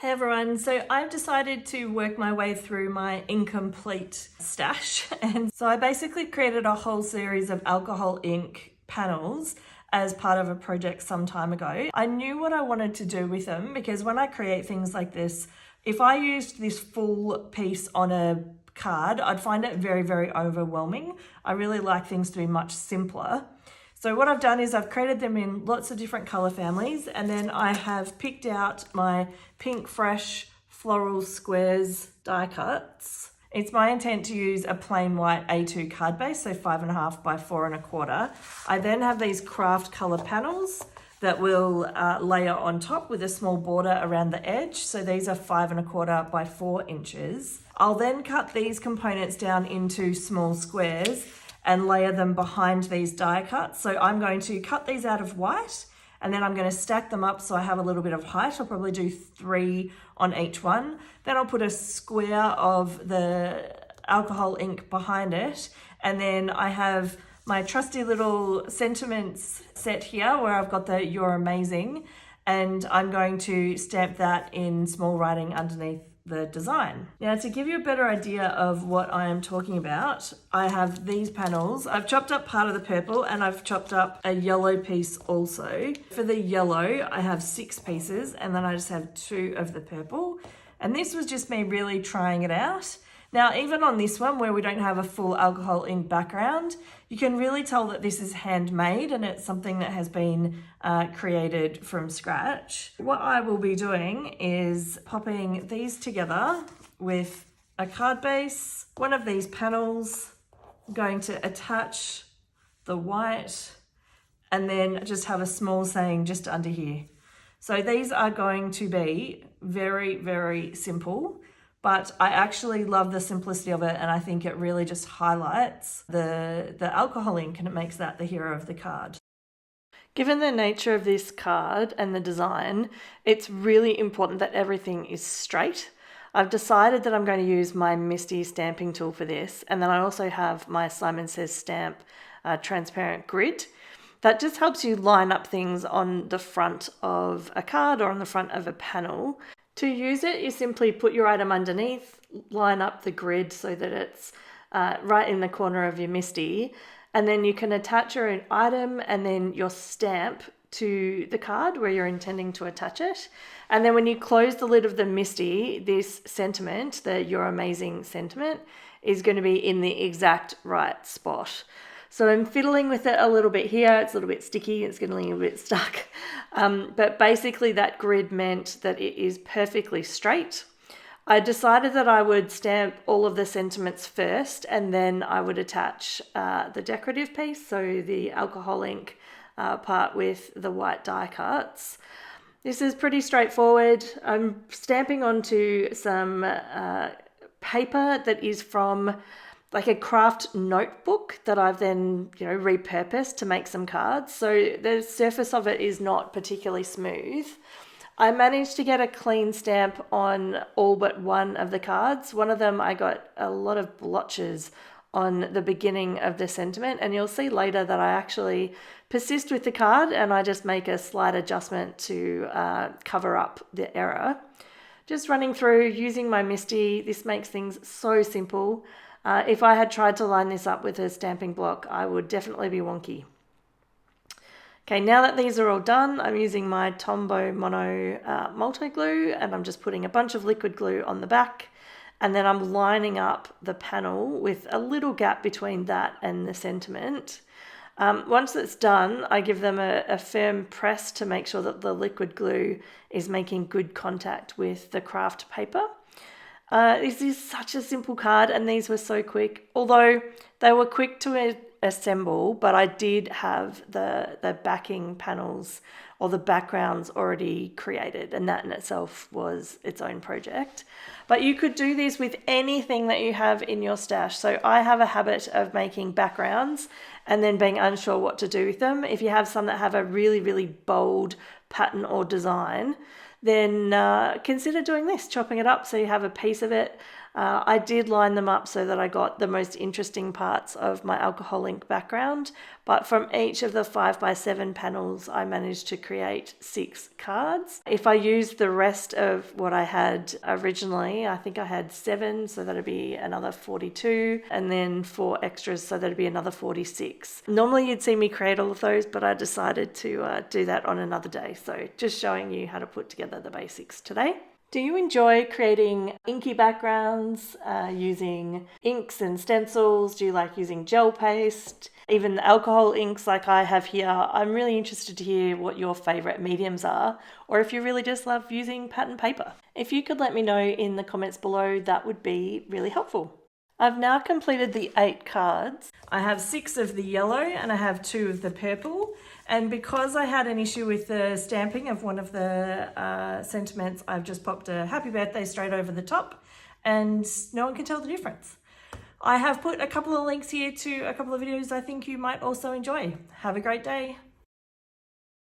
Hey everyone, so I've decided to work my way through my incomplete stash, and so I basically created a whole series of alcohol ink panels as part of a project some time ago. I knew what I wanted to do with them because when I create things like this, if I used this full piece on a card, I'd find it very, very overwhelming. I really like things to be much simpler. So what I've done is I've created them in lots of different color families, and then I have picked out my Pink Fresh Floral Squares die cuts. It's my intent to use a plain white A2 card base, so 5.5 by 4.25. I then have these craft color panels that will layer on top with a small border around the edge. So these are 5.25 by 4 inches. I'll then cut these components down into small squares and layer them behind these die cuts. So I'm going to cut these out of white, and then I'm going to stack them up so I have a little bit of height. I'll probably do 3 on each one. Then I'll put a square of the alcohol ink behind it. And then I have my trusty little sentiments set here where I've got the "You're amazing," and I'm going to stamp that in small writing underneath the design. Now, to give you a better idea of what I am talking about, I have these panels. I've chopped up part of the purple and I've chopped up a yellow piece also. For the yellow, I have 6 pieces, and then I just have 2 of the purple. And this was just me really trying it out. Now, even on this one where we don't have a full alcohol ink background, you can really tell that this is handmade and it's something that has been created from scratch. What I will be doing is popping these together with a card base, one of these panels. I'm going to attach the white and then just have a small saying just under here. So these are going to be very, very simple. But I actually love the simplicity of it, and I think it really just highlights the alcohol ink, and it makes that the hero of the card. Given the nature of this card and the design, it's really important that everything is straight. I've decided that I'm going to use my Misty stamping tool for this, and then I also have my Simon Says Stamp transparent grid. That just helps you line up things on the front of a card or on the front of a panel. To use it, you simply put your item underneath, line up the grid so that it's right in the corner of your Misty, and then you can attach your own item and then your stamp to the card where you're intending to attach it. And then when you close the lid of the Misty, this sentiment, the "You're amazing" sentiment, is going to be in the exact right spot. So I'm fiddling with it a little bit here. It's a little bit sticky. It's getting a little bit stuck. But basically that grid meant that it is perfectly straight. I decided that I would stamp all of the sentiments first, and then I would attach the decorative piece, so the alcohol ink part with the white die cuts. This is pretty straightforward. I'm stamping onto some paper that is from like a craft notebook that I've then, repurposed to make some cards. So the surface of it is not particularly smooth. I managed to get a clean stamp on all but one of the cards. One of them I got a lot of blotches on the beginning of the sentiment, and you'll see later that I actually persist with the card and I just make a slight adjustment to cover up the error. Just running through using my Misty, this makes things so simple. If I had tried to line this up with a stamping block, I would definitely be wonky. Okay, now that these are all done, I'm using my Tombow Mono multi-glue, and I'm just putting a bunch of liquid glue on the back, and then I'm lining up the panel with a little gap between that and the sentiment. Once it's done, I give them a firm press to make sure that the liquid glue is making good contact with the craft paper. This is such a simple card, and these were so quick, although they were quick to assemble, but I did have the backing panels or the backgrounds already created, and that in itself was its own project. But you could do this with anything that you have in your stash. So I have a habit of making backgrounds and then being unsure what to do with them. If you have some that have a really, really bold pattern or design, then consider doing this, chopping it up so you have a piece of it I did line them up so that I got the most interesting parts of my alcohol ink background, but from each of the 5x7 panels I managed to create 6 cards. If I used the rest of what I had originally, I think I had 7, so that'd be another 42, and then 4 extras, so that'd be another 46. Normally you'd see me create all of those, but I decided to do that on another day, so just showing you how to put together the basics today. Do you enjoy creating inky backgrounds, using inks and stencils? Do you like using gel paste? Even the alcohol inks like I have here? I'm really interested to hear what your favourite mediums are, or if you really just love using pattern paper. If you could let me know in the comments below, that would be really helpful. I've now completed the 8 cards. I have 6 of the yellow and I have 2 of the purple. And because I had an issue with the stamping of one of the sentiments, I've just popped a happy birthday straight over the top and no one can tell the difference. I have put a couple of links here to a couple of videos I think you might also enjoy. Have a great day.